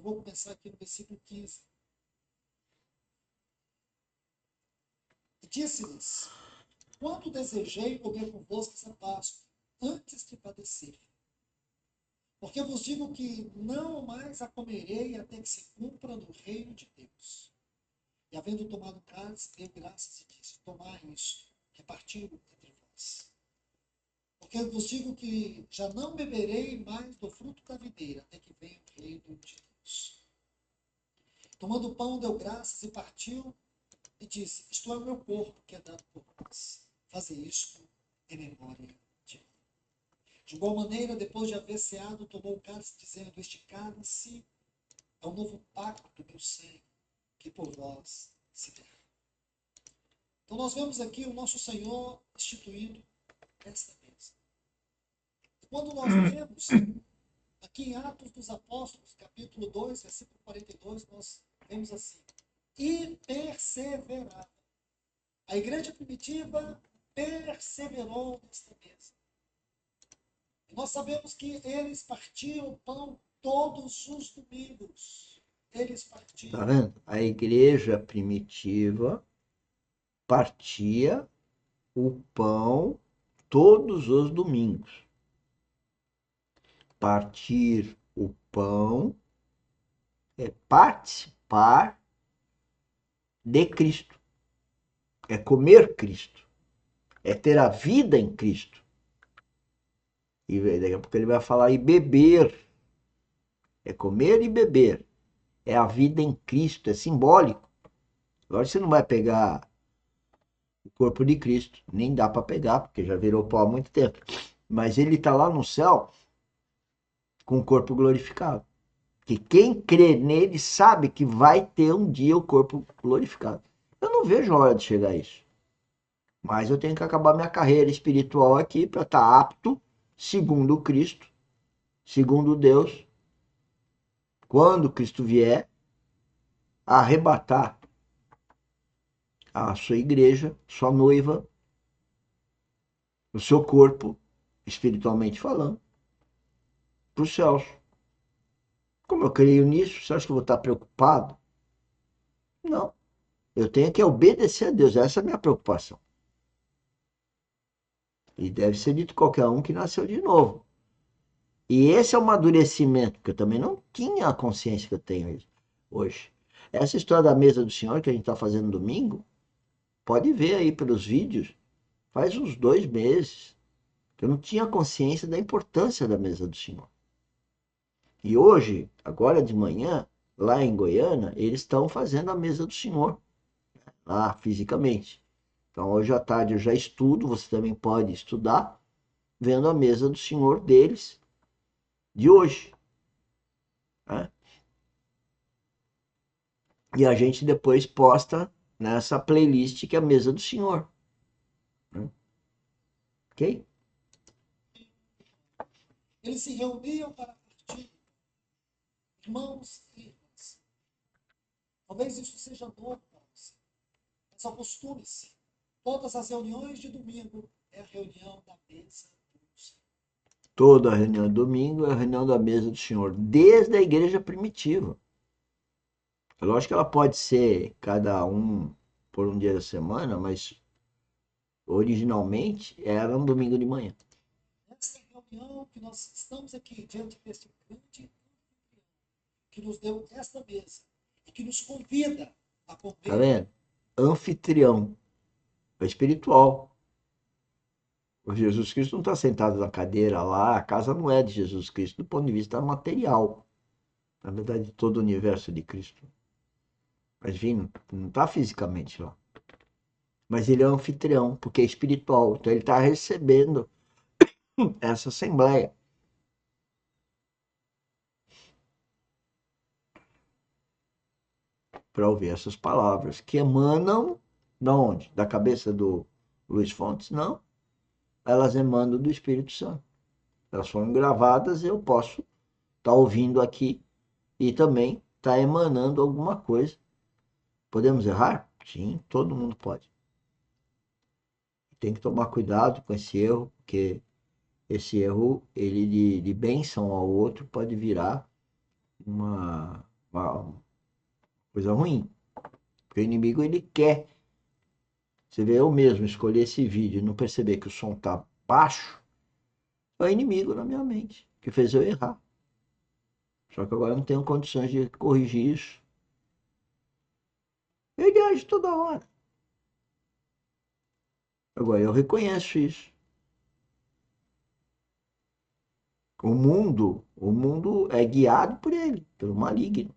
vou começar aqui no versículo 15. E disse-lhes: quando desejei comer convosco essa Páscoa, antes de padecer. Porque vos digo que não mais a comerei até que se cumpra no reino de Deus. E havendo tomado o cálice, deu graças e disse: tomai isto, repartiu entre vós. Porque vos digo que já não beberei mais do fruto da videira, até que venha o reino de Deus. Tomando o pão, deu graças e partiu, e disse: isto é o meu corpo, que é dado por vós. Fazer isto em memória de mim. De igual maneira, depois de haver ceado, tomou o cálice, dizendo: este cálice é o novo pacto do meu sangue, que por vós se derrama. Então nós vemos aqui o nosso Senhor instituindo esta mesa. Quando nós lemos aqui em Atos dos Apóstolos, capítulo 2, versículo 42, nós vemos assim: e perseverava. A igreja primitiva perseverou nesta mesa. E nós sabemos que eles partiam o pão todos os domingos. Eles partiam. Tá vendo? A igreja primitiva partia o pão todos os domingos. Partir o pão é participar de Cristo, é comer Cristo, é ter a vida em Cristo. E daqui a pouco ele vai falar e beber, é comer e beber, é a vida em Cristo, é simbólico. Agora você não vai pegar o corpo de Cristo, nem dá para pegar, porque já virou pó há muito tempo. Mas ele está lá no céu com o corpo glorificado. Que quem crê nele sabe que vai ter um dia o corpo glorificado. Eu não vejo a hora de chegar a isso. Mas eu tenho que acabar minha carreira espiritual aqui para estar apto, segundo Cristo, segundo Deus, quando Cristo vier, a arrebatar a sua igreja, sua noiva, o seu corpo, espiritualmente falando, para os céus. Como eu creio nisso, você acha que eu vou estar preocupado? Não. Eu tenho que obedecer a Deus. Essa é a minha preocupação. E deve ser dito qualquer um que nasceu de novo. E esse é o amadurecimento, que eu também não tinha a consciência que eu tenho hoje. Essa história da mesa do Senhor que a gente está fazendo domingo, pode ver aí pelos vídeos, faz uns 2 meses que eu não tinha consciência da importância da mesa do Senhor. E hoje, agora de manhã, lá em Goiânia, eles estão fazendo a mesa do Senhor, lá fisicamente. Então hoje à tarde eu já estudo, você também pode estudar, vendo a mesa do Senhor deles, de hoje. Né? E a gente depois posta nessa playlist que é a mesa do Senhor. Né? Ok? Eles se reuniam para partir, irmãos e irmãs. Talvez isso seja novo para você, mas acostume-se. Todas as reuniões de domingo é a reunião da mesa do Senhor. Toda reunião de domingo é a reunião da mesa do Senhor, desde a igreja primitiva. É lógico que ela pode ser cada um por um dia da semana, mas originalmente era um domingo de manhã. Esta reunião que nós estamos aqui diante deste grande que nos deu esta mesa e que nos convida a Tá comer. vendo? Anfitrião. É espiritual. O Jesus Cristo não está sentado na cadeira lá, a casa não é de Jesus Cristo do ponto de vista material. Na verdade, todo o universo de Cristo. Mas enfim, não está fisicamente lá. Mas ele é anfitrião, porque é espiritual. Então ele está recebendo essa assembleia. Para ouvir essas palavras que emanam de onde? Da cabeça do Luiz Fontes? Não. Elas emanam do Espírito Santo. Elas foram gravadas e eu posso estar ouvindo aqui e também estar emanando alguma coisa. Podemos errar? Sim, todo mundo pode. Tem que tomar cuidado com esse erro, porque esse erro, ele de bênção ao outro, pode virar uma Coisa ruim. Porque o inimigo, ele quer. Você vê, eu mesmo escolher esse vídeo e não perceber que o som tá baixo, é o inimigo na minha mente, que fez eu errar. Só que agora eu não tenho condições de corrigir isso. Ele age toda hora. Agora eu reconheço isso. O mundo é guiado por ele, pelo maligno.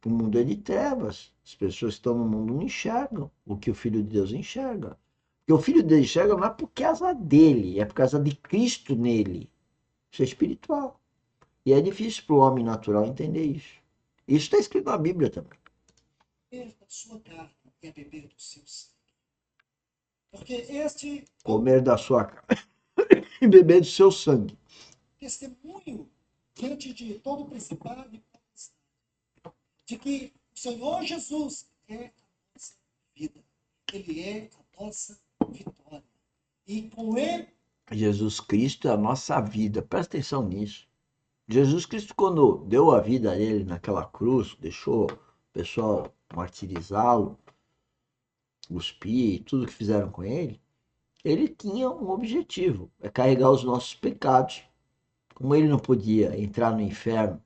O mundo é de trevas. As pessoas que estão no mundo não enxergam o que o Filho de Deus enxerga. Porque o Filho de Deus enxerga não é por causa dele, é por causa de Cristo nele. Isso é espiritual. E é difícil para o homem natural entender isso. Isso está escrito na Bíblia também. Comer da sua carne e a beber do seu sangue. Porque este Comer da sua carne e beber do seu sangue. testemunho diante de todo o principado e potestade de que o Senhor Jesus é a nossa vida. Ele é a nossa vitória. E com ele, Jesus Cristo é a nossa vida. Presta atenção nisso. Jesus Cristo, quando deu a vida a ele naquela cruz, deixou o pessoal martirizá-lo, cuspir, tudo que fizeram com ele tinha um objetivo, é carregar os nossos pecados. Como ele não podia entrar no inferno,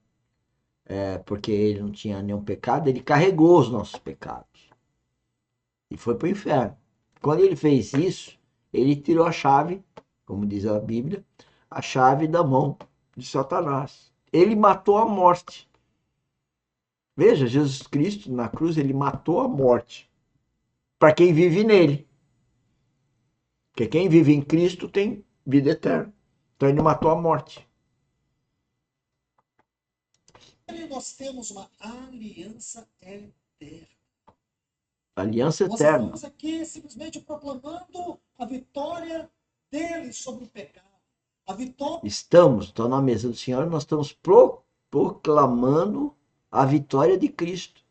porque ele não tinha nenhum pecado, ele carregou os nossos pecados e foi para o inferno. Quando ele fez isso, ele tirou a chave, como diz a Bíblia, a chave da mão de Satanás. Ele matou a morte. Veja, Jesus Cristo na cruz, ele matou a morte para quem vive nele. Porque quem vive em Cristo tem vida eterna. Então ele matou a morte. nós temos uma aliança eterna. Aliança Nós eterna. estamos aqui simplesmente proclamando a vitória dele sobre o pecado. A vitória. Estou na mesa do Senhor, nós estamos proclamando a vitória de Cristo.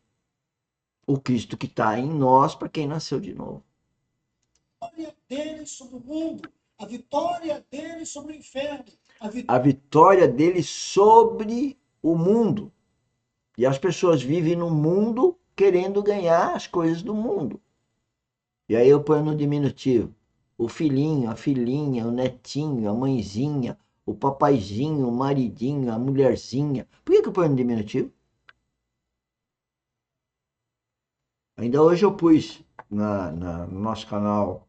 O Cristo que está em nós para quem nasceu de novo. A vitória dele sobre o mundo, a vitória dele sobre o inferno, a vitória dele sobre o mundo. E as pessoas vivem no mundo querendo ganhar as coisas do mundo. E aí eu ponho no diminutivo. O filhinho, a filhinha, o netinho, a mãezinha, o papaizinho, o maridinho, a mulherzinha. Por que eu ponho no diminutivo? Ainda hoje eu pus no nosso canal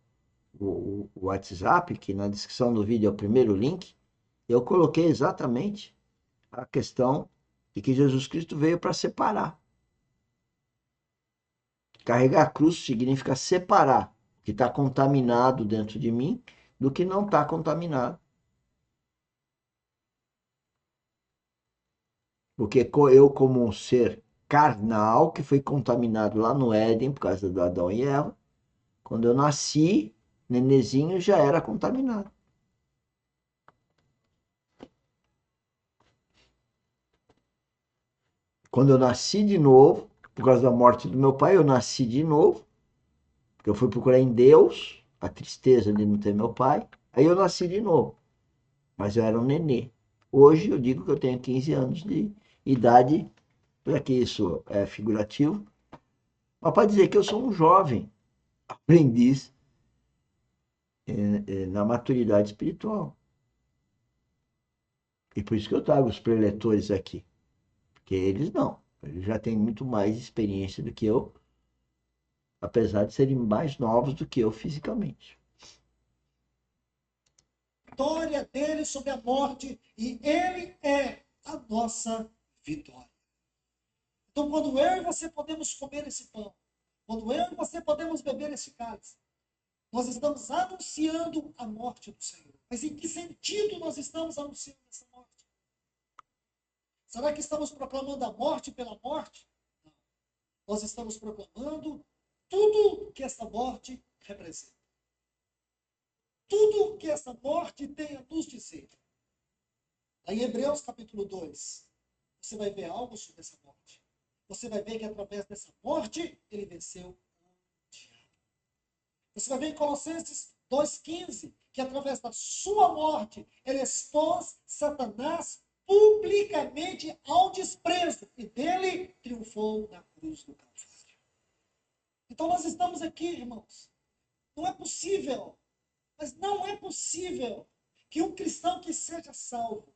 o WhatsApp, que na descrição do vídeo é o primeiro link. Eu coloquei exatamente a questão de que Jesus Cristo veio para separar. Carregar a cruz significa separar o que está contaminado dentro de mim do que não está contaminado. Porque eu, como um ser carnal, que foi contaminado lá no Éden por causa do Adão e Eva, quando eu nasci, nenezinho já era contaminado. Quando eu nasci de novo, por causa da morte do meu pai, eu nasci de novo, porque eu fui procurar em Deus a tristeza de não ter meu pai, aí eu nasci de novo, mas eu era um nenê. Hoje eu digo que eu tenho 15 anos de idade, para que isso é figurativo, mas para dizer que eu sou um jovem aprendiz na maturidade espiritual. E por isso que eu trago os preletores aqui, porque eles não, eles já têm muito mais experiência do que eu, apesar de serem mais novos do que eu fisicamente. Vitória dele sobre a morte, e ele é a nossa vitória. Então, quando eu e você podemos comer esse pão, quando eu e você podemos beber esse cálice, nós estamos anunciando a morte do Senhor. Mas em que sentido nós estamos anunciando essa morte? Será que estamos proclamando a morte pela morte? Não. Nós estamos proclamando tudo que essa morte representa. Tudo que essa morte tem a nos dizer. Aí em Hebreus capítulo 2, você vai ver algo sobre essa morte. Você vai ver que através dessa morte, ele venceu o diabo. Você vai ver em Colossenses 2,15, que através da sua morte, ele expôs Satanás publicamente ao desprezo, e dele triunfou na cruz do Calvário. Então nós estamos aqui, irmãos. Não é possível, mas não é possível que um cristão que seja salvo